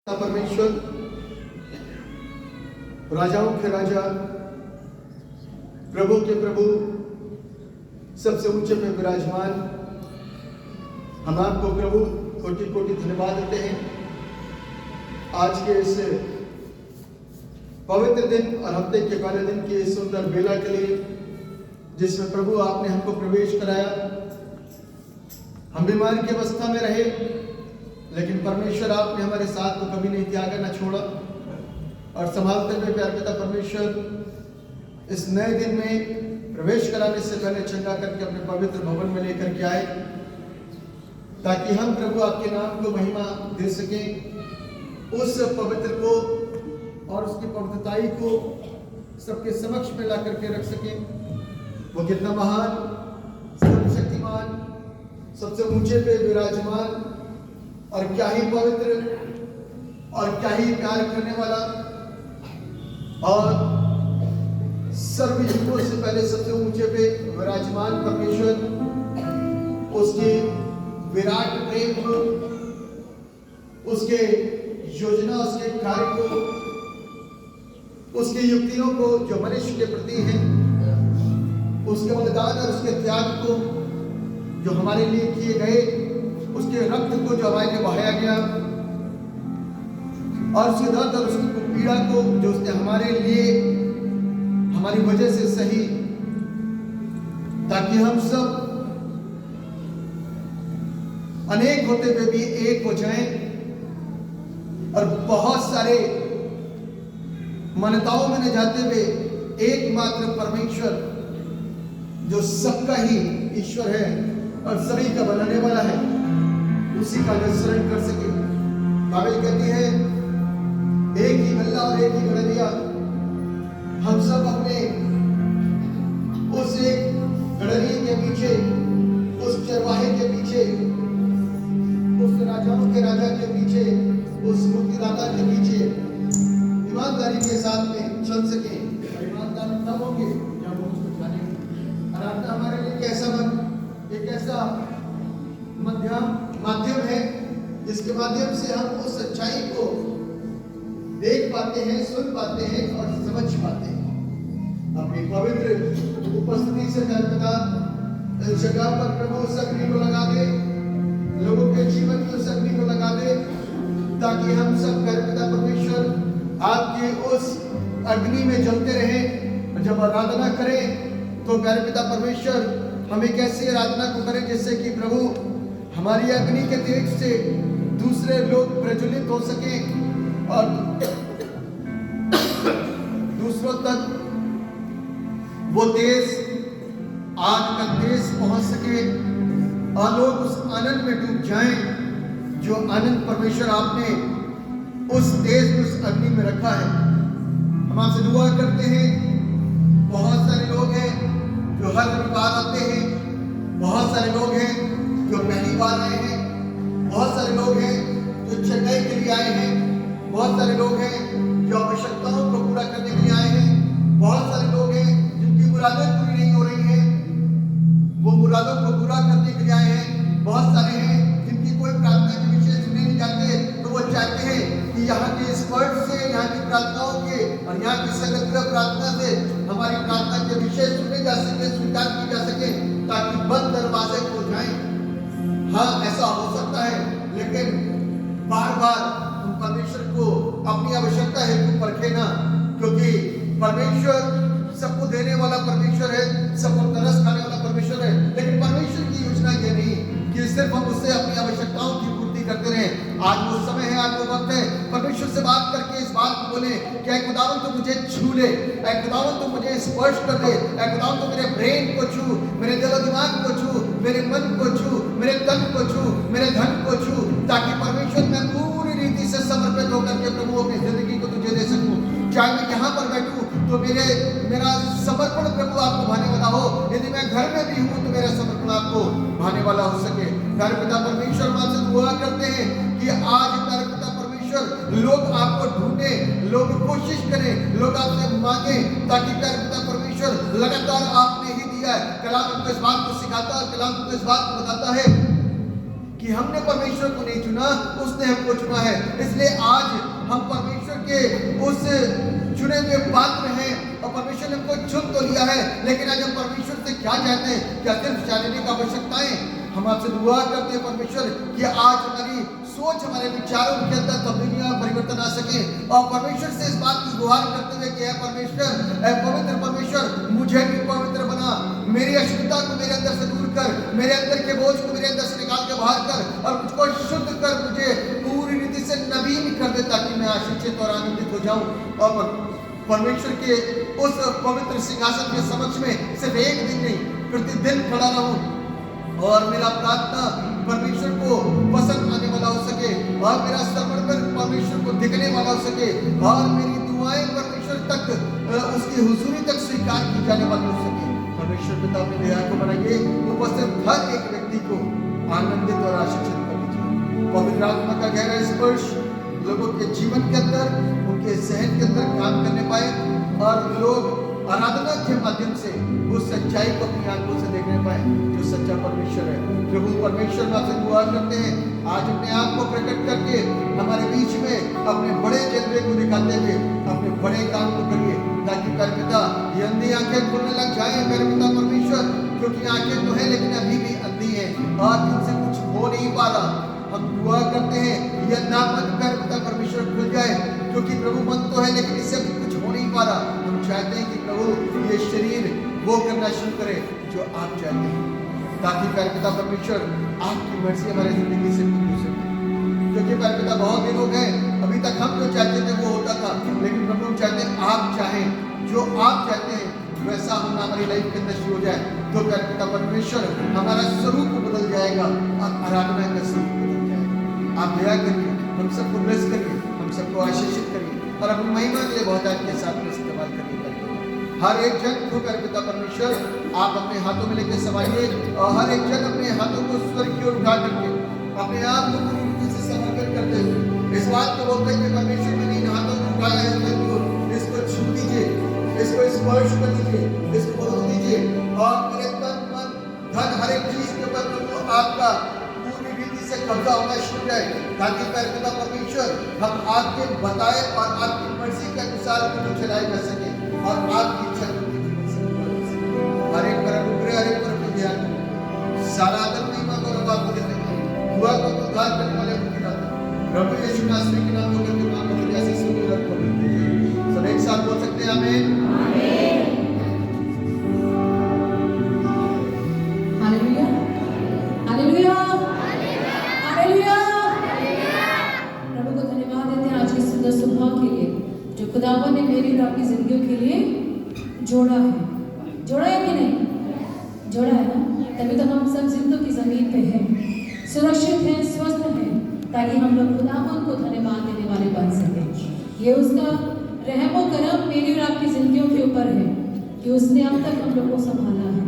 परमेश्वर राजाओं के राजा, प्रभु के प्रभु, सबसे ऊंचे पे विराजमान, हम आपको प्रभु कोटि कोटि धन्यवाद देते हैं आज के इस पवित्र दिन और हफ्ते के पहले दिन की सुंदर बेला के लिए, जिसमें प्रभु आपने हमको प्रवेश कराया। हम बीमारी की अवस्था में रहे, लेकिन परमेश्वर आपने हमारे साथ को कभी नहीं त्यागा, न छोड़ा, और संभालते हुए प्यार पिता परमेश्वर इस नए दिन में प्रवेश कराने से पहले चंगा करके अपने पवित्र भवन में लेकर के आए, ताकि हम प्रभु आपके नाम को महिमा दे सकें, उस पवित्र को और उसकी पवित्रताई को सबके समक्ष में ला करके रख सकें। वो कितना महान, सर्वशक्तिमान, सबसे ऊंचे पे विराजमान, और क्या ही पवित्र और क्या ही प्यार करने वाला, और सर्वयुगों से पहले सबसे ऊंचे पे विराजमान परमेश्वर, उसके विराट प्रेम को, उसके योजना, उसके कार्य को, उसकी युक्तियों को जो मनुष्य के प्रति है, उसके बलिदान और उसके त्याग को जो हमारे लिए किए गए, उसके रक्त को जो हमारे लिए बहाया गया, और उसके दर्द और उसकी पीड़ा को जो उसने हमारे लिए, हमारी वजह से सही, ताकि हम सब अनेक होते हुए भी एक हो जाएं, और बहुत सारे मान्यताओं में न जाते हुए एकमात्र परमेश्वर जो सबका ही ईश्वर है और सभी का बनाने वाला है, उसी का अनुसरण कर सके। बाइबल कहती है एक ही गल्ला और एक ही गड़रिया, हम सब अपने उस एक गड़रिए के पीछे, उस चरवाहे के पीछे, उस राजाओं के राजा के पीछे, उस मुक्तिदाता के पीछे ईमानदारी के साथ में चल सके। ईमानदार तब होंगे जब हम उसको जानेंगे। आराधना हमारे लिए कैसा एक ऐसा माध्यम है जिसके माध्यम से हम उस सच्चाई को देख पाते हैं, सुन पाते हैं और समझ पाते हैं। अपनी पवित्र उपस्थिति से पिता इस जगह पर प्रभु उस अग्नि को लगा दे, लोगों के जीवन की उस अग्नि को लगा दे, ताकि हम सब पिता परमेश्वर आपके उस अग्नि में जलते रहें। जब आराधना करें तो प्यारे पिता परमेश्वर हम एक ऐसी आराधना को करें जिससे कि प्रभु हमारी अग्नि के तेज से दूसरे लोग प्रज्वलित हो सके और दूसरों तक वो तेज, आग का तेज पहुंच सके, और लोग उस आनंद में डूब जाएं जो आनंद परमेश्वर आपने उस तेज में, उस अग्नि में रखा है। हम आपसे दुआ करते हैं। बहुत सारे लोग हैं जो हर रविवार आते हैं, बहुत सारे लोग हैं जो पहली बार आए हैं, बहुत सारे लोग हैं जो चेन्नई के लिए आए हैं, बहुत सारे लोग हैं जो आवश्यकताओं को पूरा करने के लिए आए हैं, बहुत सारे लोग हैं जिनकी मुरादें पूरी नहीं हो रही हैं, वो मुरादों को पूरा करने के लिए आए हैं, बहुत सारे हैं जिनकी कोई प्रार्थना के विषय सुने नहीं जाते, तो वो चाहते हैं कि यहाँ के स्पर्श से, यहाँ की प्रार्थनाओं के और यहाँ की संगत प्रार्थना से हमारी प्रार्थना के विषय सुने जा सके, स्वीकार की जा सके, ताकि बंद दरवाजे खुल जाएं। हाँ, ऐसा हो सकता है, लेकिन बार बार हम परमेश्वर को अपनी आवश्यकता है तो परखे ना, क्योंकि परमेश्वर सबको देने वाला परमेश्वर है, सबको तरस खाने वाला परमेश्वर है। लेकिन परमेश्वर की योजना ये नहीं कि सिर्फ हम उससे अपनी आवश्यकताओं की पूर्ति करते रहे। आज वो समय है, आज वो वक्त है परमेश्वर से बात करके इस बात को बोले कि ऐ खुदावन तो मुझे छू ले, ऐ खुदावन तो मुझे स्पर्श कर ले, ऐ खुदावन तो मेरे ब्रेन को छू, मेरे दिल दिमाग को छू, मेरे मन को छू, मेरे तन को छू, मेरे धन को छू, ताकि परमेश्वर मैं पूरी रीति से समर्पित होकर के प्रभु अपनी जिंदगी को तुझे दे सकूं। चाहे मैं यहाँ पर बैठूं तो मेरा समर्पण प्रभु आपको भाने वाला हो, यदि मैं घर में भी हूँ तो मेरा समर्पण आपको भाने वाला हो सके। प्यारे पिता परमेश्वर आपसे दुआ करते हैं कि आज प्यारे पिता परमेश्वर लोग आपको ढूंढे, लोग कोशिश करें, लोग आपसे मांगे, ताकि प्यारे पिता परमेश्वर लगातार आपने ही दिया है। कलाम हमको इस बात को सिखाता है, कलाम हमको इस बात को बताता है कि हमने परमेश्वर को नहीं चुना, उसने हमको चुना है। इसलिए आज हम परमेश्वर के उस चुने हुए पात्र हैं और परमेश्वर ने हमको चुन तो लिया है, लेकिन आज हम परमेश्वर से क्या चाहते हैं? क्या सिर्फ जानने की आवश्यकता है? हम आपसे दुआ करते हैं परमेश्वर कि आज हमारी सोच, हमारे विचारों के अंदर तब्दीली और परिवर्तन आ सके, और परमेश्वर से इस बात की गुहार करते हुए कि है परमेश्वर, पवित्र परमेश्वर, मुझे भी पवित्र बना, मेरी अशुद्धता को मेरे अंदर से दूर कर, मेरे अंदर के बोझ को मेरे अंदर से निकाल के बाहर कर और मुझको शुद्ध कर, मुझे पूरी रीति से नवीन कर दे, ताकि मैं आशीषित और आनंदित हो जाऊं और परमेश्वर के उस पवित्र सिंहासन के समक्ष में सिर्फ एक दिन नहीं, प्रतिदिन खड़ा रहूं, और मेरा प्रार्थना परमेश्वर को पसंद आने वाला हो सके, और मेरा समर्पण परमेश्वर को दिखने वाला हो सके, और मेरी दुआएं परमेश्वर तक, उसकी हुजूरी तक स्वीकार की जाने वाली हो सके। परमेश्वर पिता अपनी दया को बनाइए, उपस्थित हर एक व्यक्ति को आनंदित और आशीषित कर दीजिए। पवित्र आत्मा का गहरा स्पर्श लोगों के जीवन के अंदर, उनके जहन के अंदर काम करने पाए, और लोग आराधना के माध्यम से उस सच्चाई को अपनी आंखों से देखने पाए जो सच्चा परमेश्वर है। प्रभु परमेश्वर में आपसे दुआ करते हैं, आज अपने आप को प्रकट करके हमारे बीच में अपने बड़े जलवे को दिखाते हुए अपने बड़े काम को करिए, ताकि परपिता ये अंधी आंखें खुलने लग जाए। परपिता परमेश्वर, क्योंकि आंखें तो है लेकिन अभी भी अंधी है और इनसे कुछ हो नहीं पा रहा। हम दुआ करते हैं यह ना मन परपिता परमेश्वर खुल जाए, क्योंकि प्रभु मन तो है लेकिन इससे भी कुछ हो नहीं पा रहा। हम चाहते हैं कि प्रभु ये शरीर वो करना शुरू करे जो आप चाहते हैं, ताकि परपिता परमेश्वर आपकी मर्जी हमारे जिंदगी से पूरी हो सके। क्योंकि परपिता बहुत दिन हो गए, अभी तक हम जो चाहते थे वो होता था, लेकिन प्रभु हम चाहते हैं आप चाहें, जो आप चाहते हैं वैसा हम हमारी लाइफ के अंदर शुरू हो जाए, तो परपिता परमेश्वर हमारा स्वरूप बदल जाएगा और आराधना का स्वरूप बदल जाएगा। आप दया करिए, हम सबको ब्लेस करिए, हम सबको आशीषित करिए, और अपनी महिमा के लिए बहुत के साथ में इस्तेमाल करिए। हर एक जन को परपिता परमेश्वर आप अपने हाथों में लेकर संभालिए, और हर एक जन अपने हाथों को स्वर्ग की ओर उठा करके अपने आप को पूरी रीति से समर्पित करते हुए इस बात को बोलते हैं कि परमेश्वर मैंने इन हाथों को उठाया है स्वर्ग की ओर, इसको छू दीजिए, इसको स्पर्श कर दीजिए, इसको बदल दीजिए, और मेरे तन मन धन हर एक चीज के ऊपर प्रभु आपका पूरी रीति से कब्जा होना शुरू हो जाए, ताकि परपिता परमेश्वर हम आपके बताए और आपकी मर्जी के अनुसार को चलाए जा सके, और आपकी इच्छा हर एक पर अनुग्रह, हर एक पर अपने ध्यान करें। सारा आदर महिमा गौरव आपको देते हैं। दुआ को उद्धार करने वाले को गिराते हैं। प्रभु यीशु नासरी के नाम में करके मांग करते हैं, ऐसे सुन रख को मिलते हैं। सब एक साथ बोल सकते हैं आमीन। Hallelujah, hallelujah, hallelujah. प्रभु को धन्यवाद देते हैं आज की सुंदर सुबह के लिए, जो खुदावन ने मेरी और आपकी जिंदगियों के लिए जोड़ा है। जोड़ा है कि नहीं? जोड़ा है ना, तभी तो हम सब जिंदों की जमीन पे हैं, सुरक्षित हैं, स्वस्थ हैं, ताकि हम लोग खुदावन को धन्यवाद देने वाले बन सकें। ये उसका रहम और करम मेरी और आपकी जिंदगियों के ऊपर है कि उसने अब तक हम लोग को संभाला है,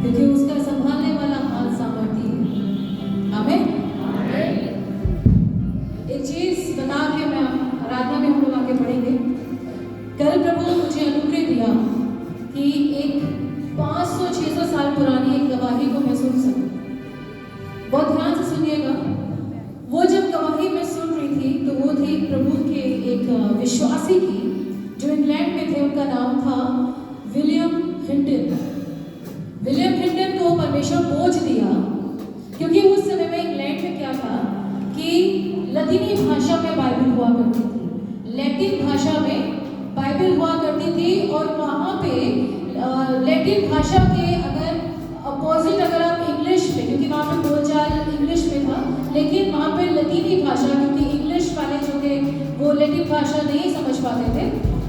क्योंकि उसका संभालने वाला हाथ सामर्थ्य है। आमीन। एक चीज बता के मैं आराधना में हम लोग आगे बढ़ेंगे। कल प्रभु मुझे अनुग्रह दिया कि एक 500-600 साल पुरानी एक गवाही को मैं सुन सकूं। बहुत ध्यान से सुनिएगा। वो जब गवाही मैं सुन रही थी तो वो थी प्रभु के एक विश्वासी की, जो इंग्लैंड में थे। उनका नाम था विलियम हिंटन। विलियम हिंटन को परमेश्वर बोझ दिया, क्योंकि उस समय में इंग्लैंड में क्या था कि लतीनी भाषा में बाइबल हुआ करती थी, लैटिन भाषा में बाइबल हुआ करती थी, और वहाँ पे लैटिन भाषा के अगर अपोजिट अगर आप इंग्लिश में, क्योंकि वहाँ पे बोलचाल इंग्लिश में था, लेकिन वहाँ पे लतीनी भाषा, क्योंकि इंग्लिश वाले जो थे वो लैटिन भाषा नहीं समझ पाते थे,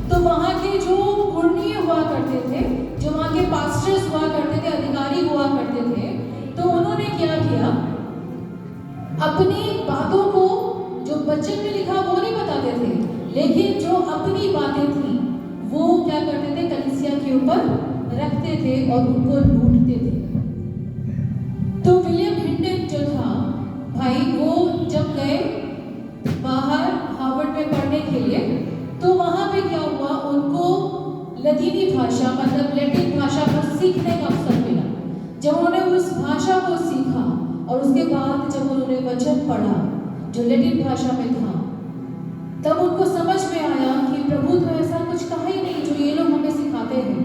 तो वहाँ के जो पुण्य हुआ करते थे, जो वहाँ के पास्टर्स हुआ करते थे, अधिकारी हुआ करते थे, तो उन्होंने क्या किया, अपनी बातों को जो वचन में लिखा वो नहीं बताते थे, लेकिन जो अपनी बातें थी वो क्या करते थे, कलीसिया के ऊपर रखते थे और उनको लूटते थे। तो विलियम हिंटन जो था भाई, वो जब गए बाहर हार्वर्ड में पढ़ने के लिए, तो वहाँ पे क्या हुआ, उनको लतीनी भाषा मतलब लैटिन भाषा को सीखने का अवसर मिला। जब उन्होंने उस भाषा को सीखा और उसके बाद जब उन्होंने वचन पढ़ा जो लैटिन भाषा में था, तब उनको समझ में आया कि प्रभु तो ऐसा कुछ कहा ही नहीं जो ये लोग हमें सिखाते हैं।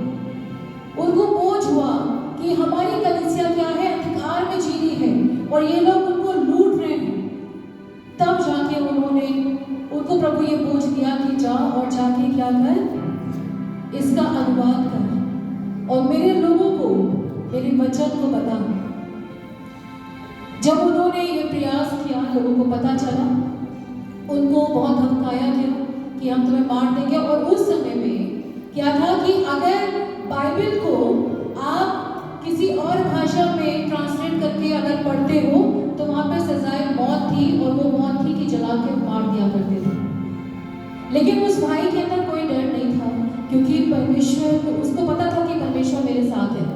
उनको बोझ हुआ कि हमारी कलीसिया क्या है, अंधकार में जी रही है और ये लोग उनको लूट रहे हैं। तब जाके उनको प्रभु ये बोझ दिया कि जा और जाके क्या कर, इसका अनुवाद कर और मेरे लोगों को मेरे वचन को बता। जब उन्होंने ये प्रयास किया, लोगों को पता चला, उनको बहुत धमकाया गया कि हम तुम्हें मार देंगे। और उस समय में क्या था कि अगर बाइबल को आप किसी और भाषा में ट्रांसलेट करके अगर पढ़ते हो तो वहाँ पे सजाए मौत थी, और वो मौत थी कि जला के मार दिया करते थे। लेकिन उस भाई के अंदर कोई डर नहीं था, क्योंकि परमेश्वर को, उसको पता था कि परमेश्वर मेरे साथ है।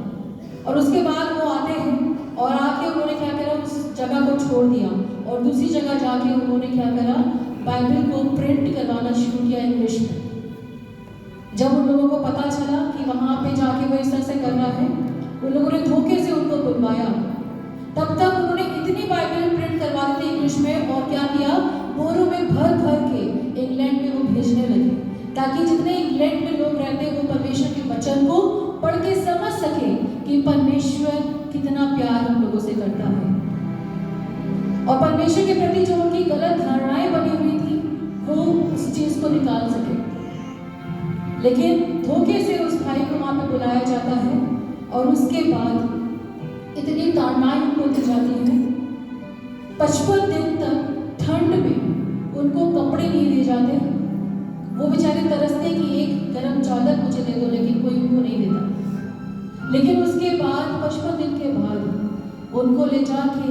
और उसके बाद वो आते हैं और आके उन्होंने क्या करा, उस जगह को छोड़ दिया और दूसरी जगह जाके उन्होंने क्या करा, बाइबल को प्रिंट करवाना शुरू किया इंग्लिश में। जब उन लोगों को पता चला कि वहाँ पे जाके वो इस तरह से कर रहा है, उन लोगों ने धोखे से उनको बुलवाया। तब तक उन्होंने इतनी बाइबल प्रिंट करवा दी थी इंग्लिश में, और क्या किया, बोरों में भर भर के इंग्लैंड में वो भेजने लगे, ताकि जितने इंग्लैंड में लोग रहते हैं वो परमेश्वर के वचन को पढ़ के समझ सके कि परमेश्वर कितना प्यार हम लोगों से करता है, और परमेश्वर के प्रति जो उनकी गलत धारणाएं बनी हुई थी वो उस चीज को निकाल सके। लेकिन धोखे से उस भाई को वहां पे बुलाया जाता है, और उसके बाद इतनी ताड़नाएं उनको दी जाती है। 55 दिन तक ठंड में उनको कपड़े नहीं दिए जाते। वो बेचारे तरसते कि एक गर्म चादर मुझे दे दो, लेकिन कोई उनको नहीं देता। लेकिन उसके बाद 55 दिन के बाद उनको ले जाके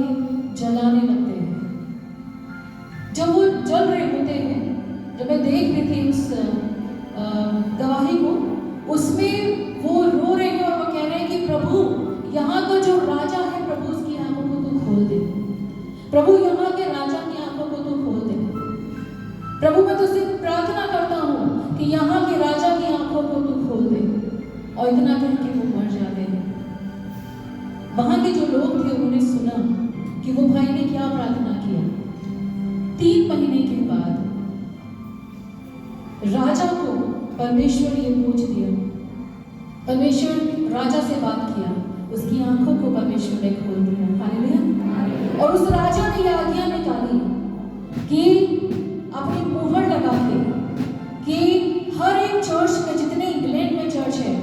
जलाने लगते हैं। जब वो जल रहे होते हैं, जब मैं देख रही थी उस गवाही को, उसमें वो रो रहे हैं और वो कह रहे हैं कि प्रभु, यहाँ का जो राजा है, प्रभु उसकी आंखों को तू खोल दे। प्रभु, यहाँ के राजा की आंखों को तू खोल दे। प्रभु, मैं तुझसे प्रार्थना करता हूँ कि यहाँ के राजा की आंखों को तू खोल दे। और इतना कह के वो मर जाते हैं। वहां के जो लोग थे उन्होंने सुना कि वो भाई ने क्या प्रार्थना किया। 3 महीने के बाद राजा को परमेश्वर ये पूछ दिया। परमेश्वर राजा से बात किया, उसकी आंखों को परमेश्वर ने खोल दिया। हालेलुया। और उस राजा ने ये आज्ञा निकाली कि अपनी मुहर लगा के कि हर एक चर्च में, जितने इंग्लैंड में चर्च है,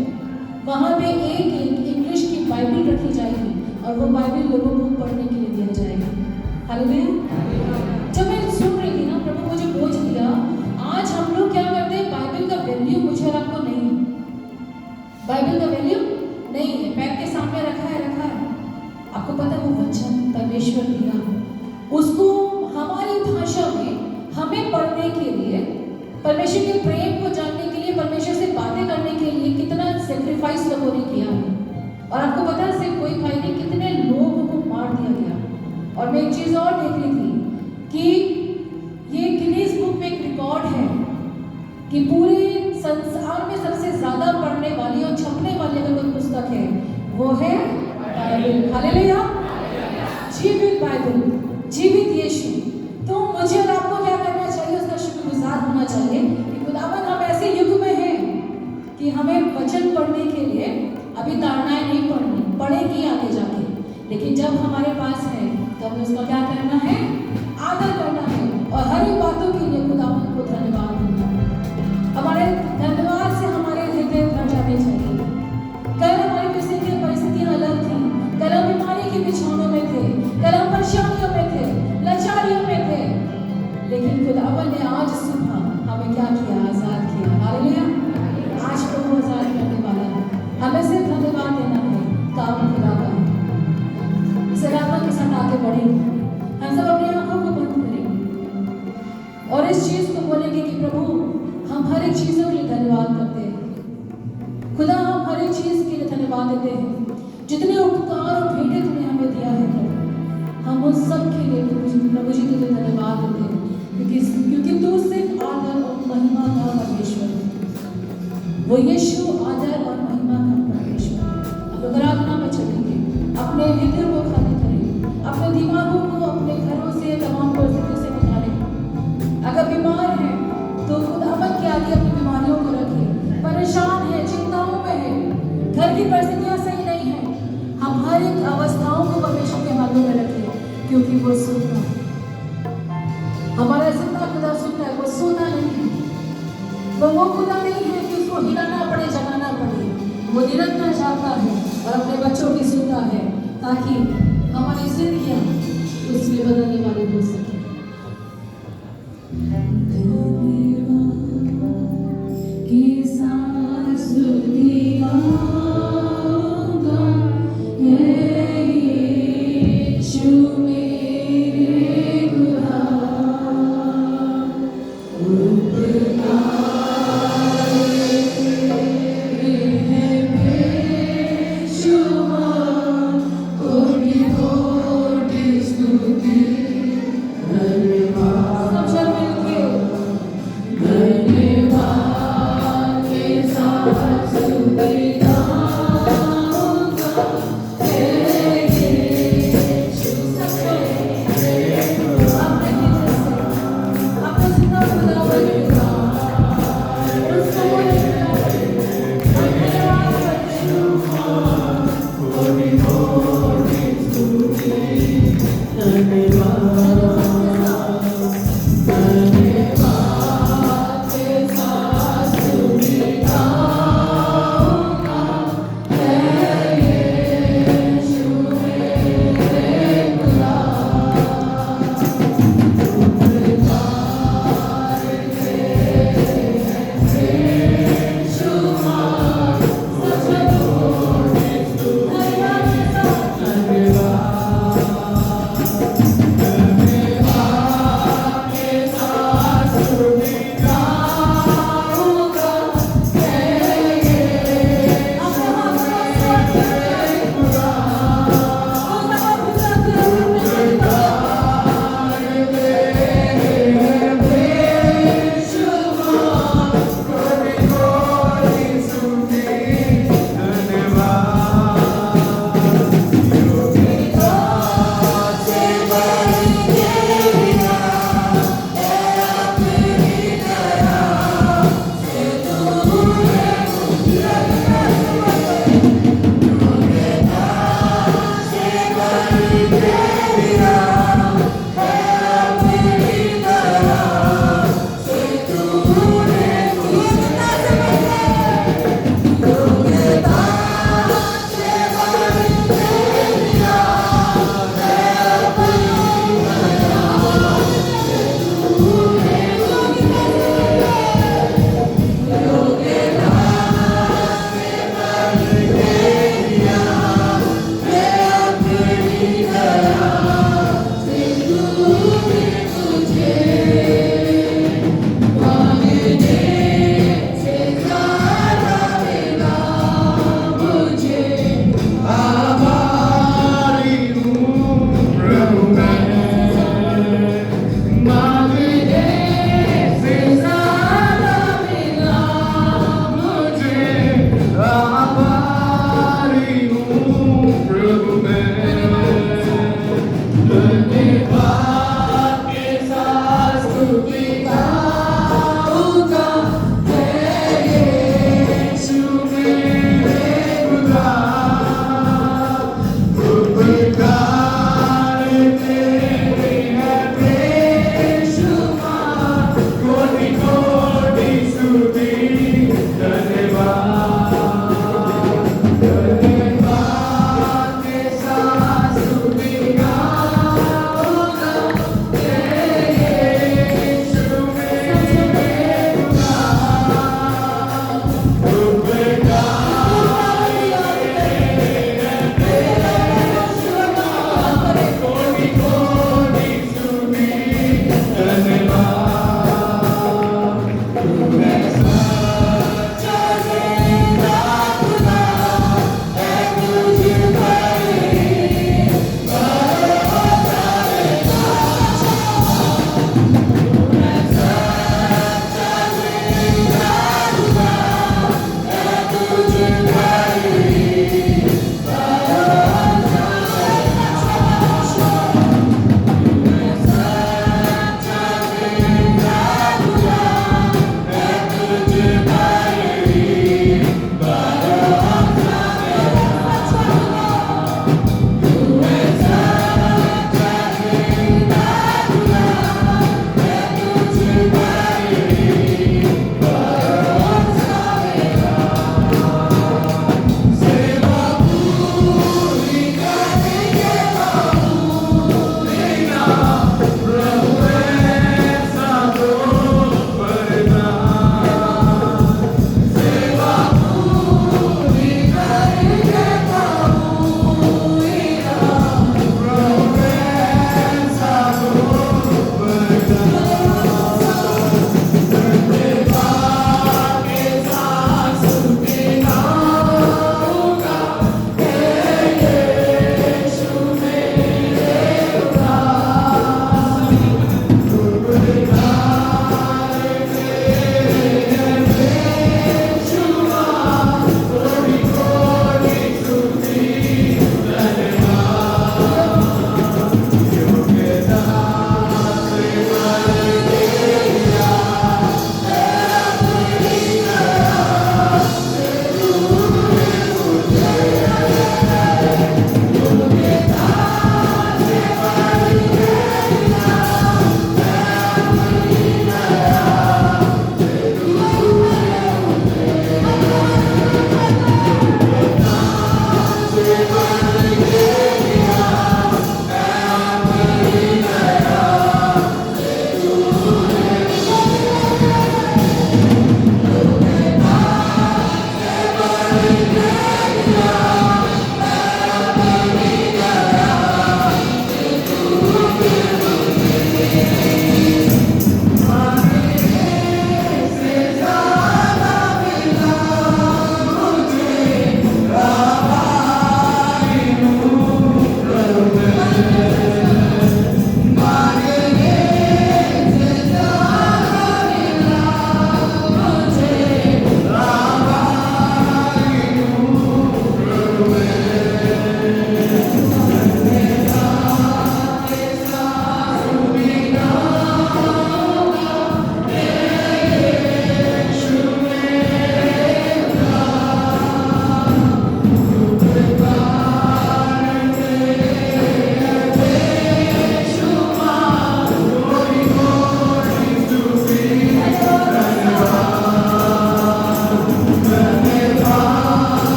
वहां पे एक इंग्लिश की बाइबल रखी जाएगी और वो बाइबल लोगों को पढ़ने के लिए दिया जाएगा। हालेलुया। जब मैं सुन रही थी ना, प्रभु मुझे बोझ दिया, आज हम लोग क्या करते हैं, बाइबल का वैल्यू मुझे और आपको नहीं है। बाइबल का वैल्यू नहीं है, पैर के सामने रखा है। आपको पता है वो वचन परमेश्वर दिया, उसको हमारी भाषा में हमें पढ़ने के लिए, परमेश्वर के प्रेम को जानने के लिए, परमेश्वर से बातें करने के लिए कितना सेक्रीफाइस लोगों ने किया है। और आपको पता है सिर्फ कोई भाई नहीं, कितने लोगों को मार दिया गया। और मैं एक चीज और देख रही थी कि ये गिनीज बुक में एक रिकॉर्ड है कि पूरे संसार में सबसे ज्यादा पढ़ने वाली और छपने वाली अगर कोई पुस्तक है वो है बाइबल। हालेलुया। जीवित बाइबल, जीवित यीशु। तो मुझे और आपको क्या करना चाहिए, उसका शुक्रगुजार होना चाहिए कि खुदावन हम ऐसे युग में हैं कि हमें वचन पढ़ने के लिए अभी ताड़नाएं नहीं पड़ेगी आगे जाके, लेकिन जब हमारे पास है तो हमें उसका क्या करना है, आदर करना है, और हर एक बातों के लिए खुदावन को धन्यवाद देना है। हमारे धन्यवाद से हमारे हृदय भर जाने चाहिए। कल हमारी परिस्थितियां अलग थी, कल हम बीमारी के बिछौनों में थे, कल हम परेशानियों में थे, लाचारियों में थे, लेकिन खुदावन ने आज सुबह हमें क्या किया, आजाद किया। हालेलुया। आज प्रभु आजाद करने वाला है, हमें सिर्फ धन्यवाद देना है, काम खुदा का है। सलामत के साथ आगे बढ़ेंगे, हम सब अपनी आंखों को बंद करेंगे और इस चीज को बोलेंगे कि प्रभु हम हर एक चीजों के लिए धन्यवाद करते हैं। खुदा हम हर एक चीज के लिए धन्यवाद देते हैं, जितने उपकार और भेंटें तुमने हमें दिया है प्रभु, हम उन सब के लिए प्रभु जी तुझे धन्यवाद देते हैं, क्योंकि तू सिर्फ आदर और महिमा का परमेश्वर है। वो यीशु आदर और महिमा का परमेश्वर है। अब आराधना में चलेंगे, अपने हृदय को खाली करें, अपने दिमाग वो सुनता है। हमारा जिंदा खुदा सुनता है, वो सोता नहीं है। वो खुदा नहीं है कि उसको हिलाना पड़े, जगाना पड़े। वो निरंतर जागता है और अपने बच्चों की सुनता है, ताकि हमारी जिंदगियां उसमें बदलने वाली हो सके। कि सांस दिया यीशु मेरे खुदा, सब चल मिलके धन्यवाद के साथ सुविधा अपने जिंदा खुदा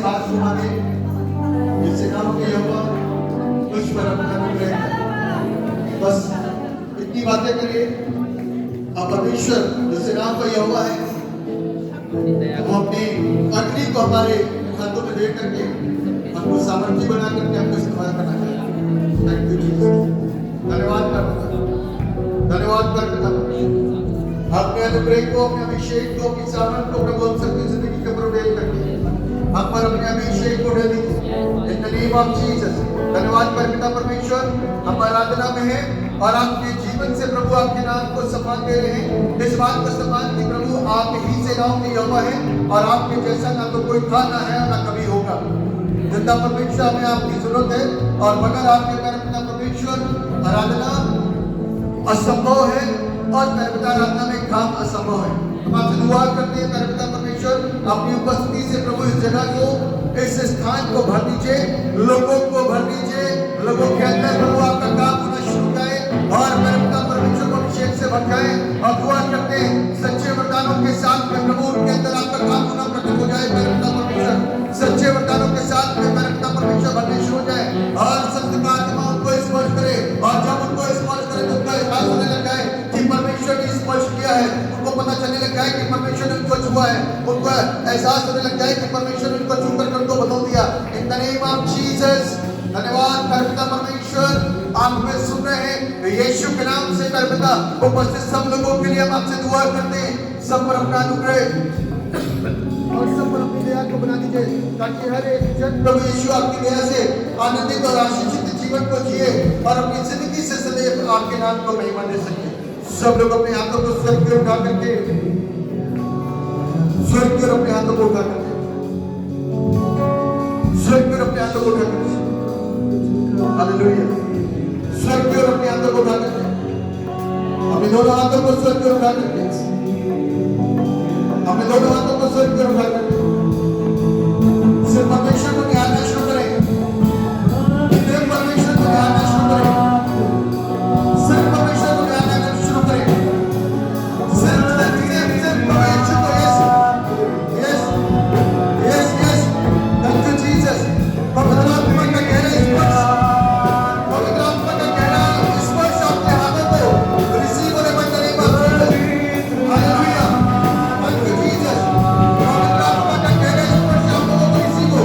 बात को माने, इस सेनाओं के यहोवा मुझ पर अपना अनुग्रह करे। बस इतनी बातें करिए, अब परमेश्वर जो सेनाओं का यहोवा है वो अपनी अग्नि को हमारे हाथों में दे करके हमको सामर्थ्य बना करके हमको इस्तेमाल करना चाहिए। Thank you Jesus. धन्यवाद करता, धन्यवाद करता। अपने अनुग्रह को, अपने अभिषेक को, अपनी सामर्थ को प्रभु हम सबकी जिंदगी के ऊपर उड़ेल करके हम पर अपने अभिषेक को दे दीजिए in the name of Jesus. धन्यवाद पिता परमेश्वर, हम आराधना में हैं और आपके जीवन से प्रभु आपके नाम को सम्मान दे रहे हैं। इस बात का सम्मान कि प्रभु आप ही सेनाओं के यहोवा हैं और आपके जैसा ना तो कोई था, ना है और ना कभी होगा। जिंदा परमेश्वर, हमें आपकी जरूरत है और बगैर आपके पिता परमेश्वर आराधना असंभव है और पिता आराधना में काम असंभव है। हम आपसे दुआ करते हैं पिता परमेश्वर, अपनी उपस्थिति से प्रभु इस जगह को, इस स्थान को भर दीजिए, लोगों को भर दीजिए, लोगों के अंदर प्रभु आपका काम होना शुरू करे और पिता परमेश्वर को अभिषेक से भटकाए। और दुआ करते हैं सच्चे वरदानों के साथ में प्रभु उनके अंदर आपका काम होना प्रकट हो जाए। पिता परमेश्वर सच्चे वरदानों के साथ में पिता परमेश्वर भरने शुरू हो जाए और संत का आत्मा उनको स्पर्श करे और जब उनको स्पर्श करे तो उनका एहसास होने लग जाए कि परमेश्वर ने स्पर्श किया है। उनको पता चलने लग जाए कि परमेश्वर ने उनको छुआ है, उनको एहसास होने लग जाए कि परमेश्वर ने उनको छूकर उनको बदल दिया। In the name of Jesus. धन्यवाद पिता परमेश्वर, आप हमें सुन रहे हैं यीशु के नाम से पिता उपस्थित सब लोगों के लिए हम आपसे दुआ करते हैं, सब पर अपना अनुग्रह और सब पर अपनी दया को बना दीजिए ताकि हर एक जन प्रभु यीशु आपकी दया से आनंदित और आशीषित जीवन को जिए और अपनी जिंदगी से सदैव आपके नाम को महिमा दे सके। सब लोग अपने हाथों को स्वर्ग की ओर उठा करके, स्वर्ग की ओर अपने हाथों को उठा करके, स्वर्ग की ओर अपने हाथों को उठा करके, हालेलुया, स्वर्ग की ओर अपने हाथों को उठा करके, अपने दोनों हाथों को स्वर्ग की ओर उठा करके, अपने दोनों हाथों को स्वर्ग की ओर उठा करके सिर्फ परमेश्वर को ध्यान शुरू करें, सिर्फ परमेश्वर को ध्यान शुरू करें, सिर्फ परमेश्वर को ध्यान शुरू करें, सिर्फ परमेश्वर को yes yes yes. Thank you Jesus. पवित्र आत्मा का गहरा स्पर्श, पवित्र आत्मा का गहरा स्पर्श आपके हाथों को रिसीव होने पर करेगा। Hallelujah, thank you Jesus. पवित्र आत्मा का गहरा स्पर्श आप लोगों को रिसीव हो।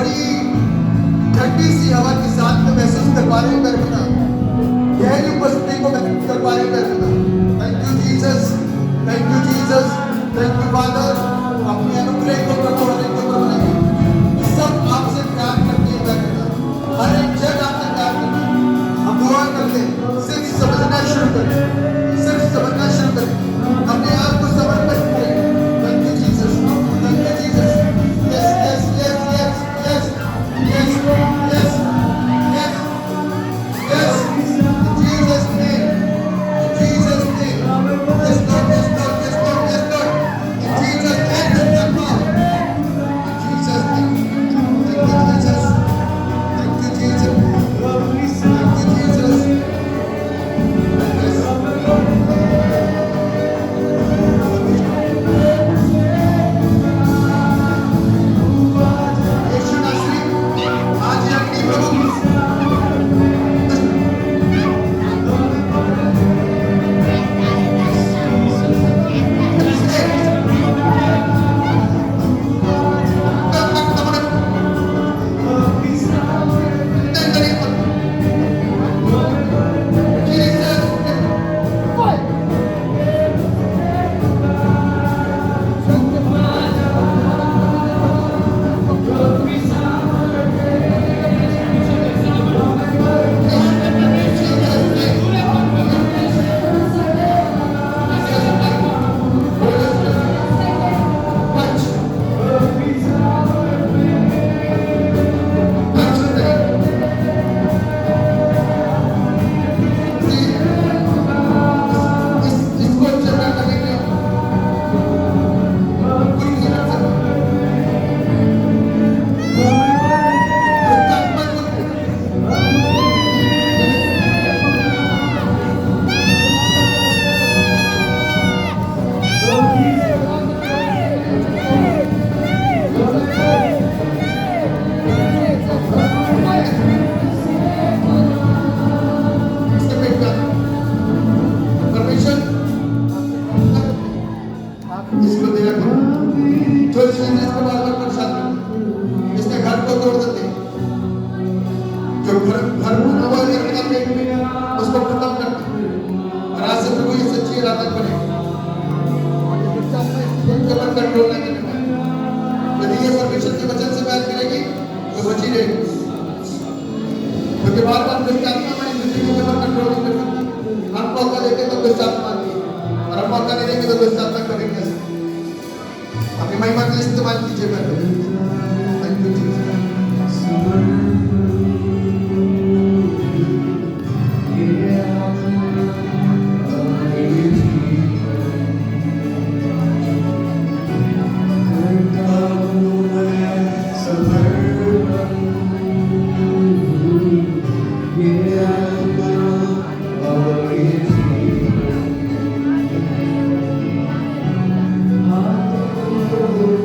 बड़ी ठंडी सी हवा के साथ में महसूस कर पा रहे हो मेरे पिता, गहरी उपस्थिति को महसूस कर पा रहे हो मेरे पिता। Thank you Jesus, thank you Jesus, thank you father. अपने अनुग्रह को प्रभु सब आपसे प्यार करते हैं मेरे पिता, हर एक जन आपसे प्यार करते हैं। हम दुआ करते हैं, सिर्फ समझना शुरू करें, सिर्फ समझना शुरू करें, अपने आप को समर्पित करें। Thank you Jesus, thank you Jesus. Yes yes yes yes yes yes yes yes yes Jesus name, Jesus name. Yes lord, yes lord, yes lord, yes lord. In Jesus name, Jesus name. Thank you Jesus, thank you Jesus, thank you Jesus. यीशु नासरी, आज ही अपनी प्रभु इसको चलना करेंगे गुरु की तरफ से। इसके पेट का परमेश्वर इसको दे रखो, जो चीज इसको बार बार परेशान करती है, इसके घर को तोड़ देते हैं, जो घर बना हुआ है अपने पेट में उसको खत्म करते हैं। और आज से प्रभु ये सच्ची आराधना करें, कमर कंट्रोल नहीं करने पाए। यदि ये परमेश्वर के वचन से प्यार करेगी तो बची रहेगी, क्योंकि बार बार दुष्ट आत्मा हमारी जिंदगी के ऊपर कंट्रोल नहीं कर सकती। हम मौका देंगे तो दुष्ट आत्मा आती है, और हम मौका नहीं देंगे तो दुष्ट आत्मा कभी नहीं आ सकती। अपनी महिमा का इस्तेमाल कीजिए मैं थैंक यू जीसस।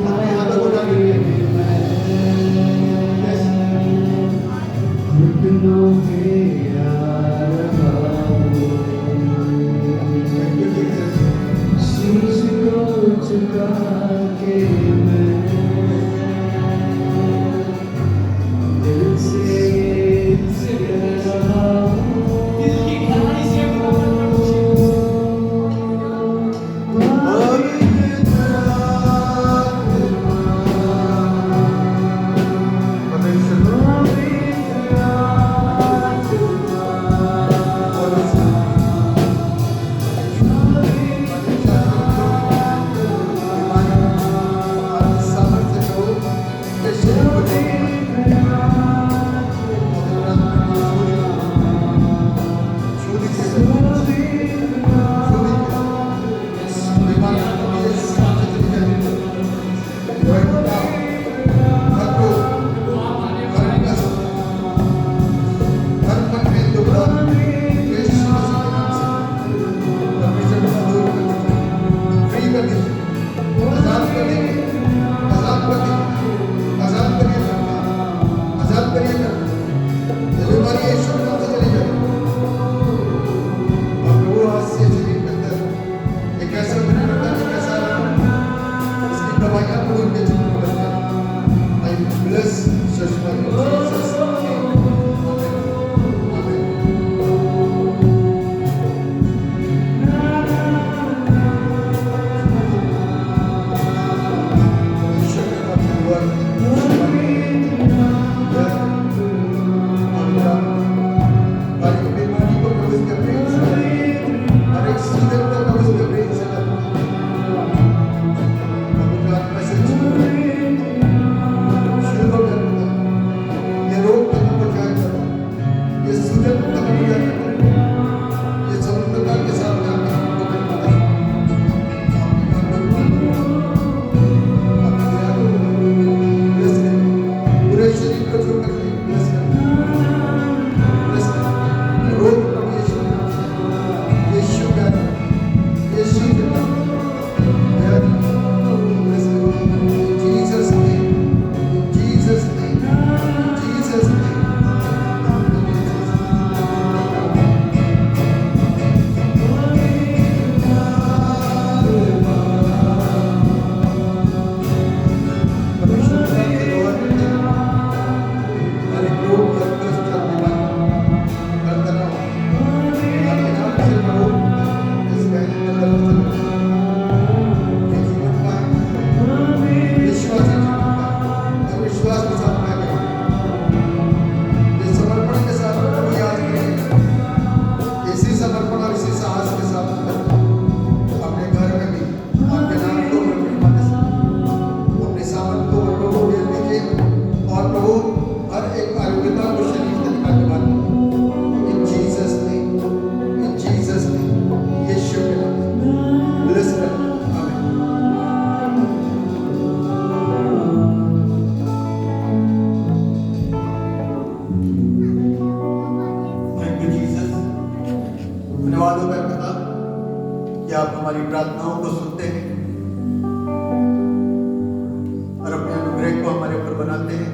अपने हाथों को डालिए। Yes. Thank you, Jesus. आप हमारी प्रार्थनाओं को सुनते हैं और अपने अनुग्रह को हमारे ऊपर बनाते हैं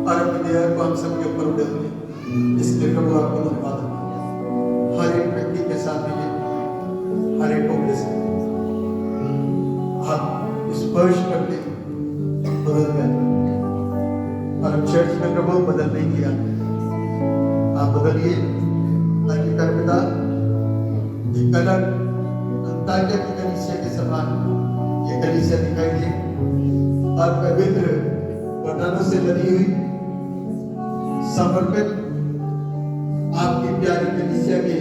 और अपनी दया को हम सबके ऊपर उड़ाते हैं। इसलिए प्रभु आपको धन्यवाद। हर एक व्यक्ति के साथ में हर एक को ब्लेस आप स्पर्श करते बदल गए और हम चर्च में प्रभु बदल नहीं किया। आप बदलिए ताकि कर्मदा एक अलग अंताकिया की कलीसिया के समान ये कलीसिया दिखाई दे और पवित्र वरदानों से लदी हुई समर्पित आपकी प्यारी कलीसिया के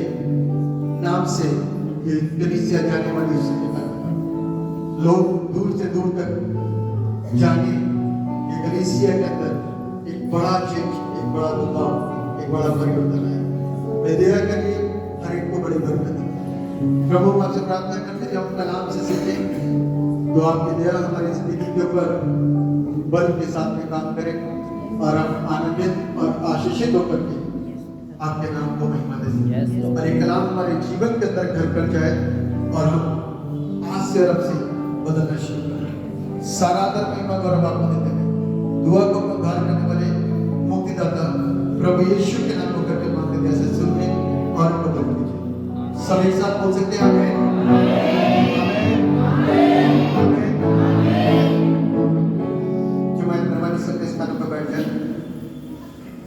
नाम से ये कलीसिया जाने वाली लोग दूर से दूर तक जाने ये कलीसिया के अंदर एक बड़ा चेंज, एक बड़ा बदलाव, एक बड़ा परिवर्तन है। मैं दया करिए हर एक को बड़ी बरकत है। प्रभु आपसे प्रार्थना करते हैं हम कलाम से सीखें तो आपकी दया हमारी जिंदगी के ऊपर बल के साथ में काम करें और हम आनंदित और आशीषित होकर के आपके नाम को महिमा दें और ये कलाम हमारे जीवन के अंदर घर कर जाए और हम आज से और अब से बदलना शुरू करें। सारा आदर महिमा गौरव आपको देते हैं। दुआ को उद्धार करने वाले मुक्तिदाता प्रभु यीशु के नाम को करके मांगते हैं। ऐसे सुनने और बदल कीजिए। सब एक साथ बोल सकते हैं आमीन।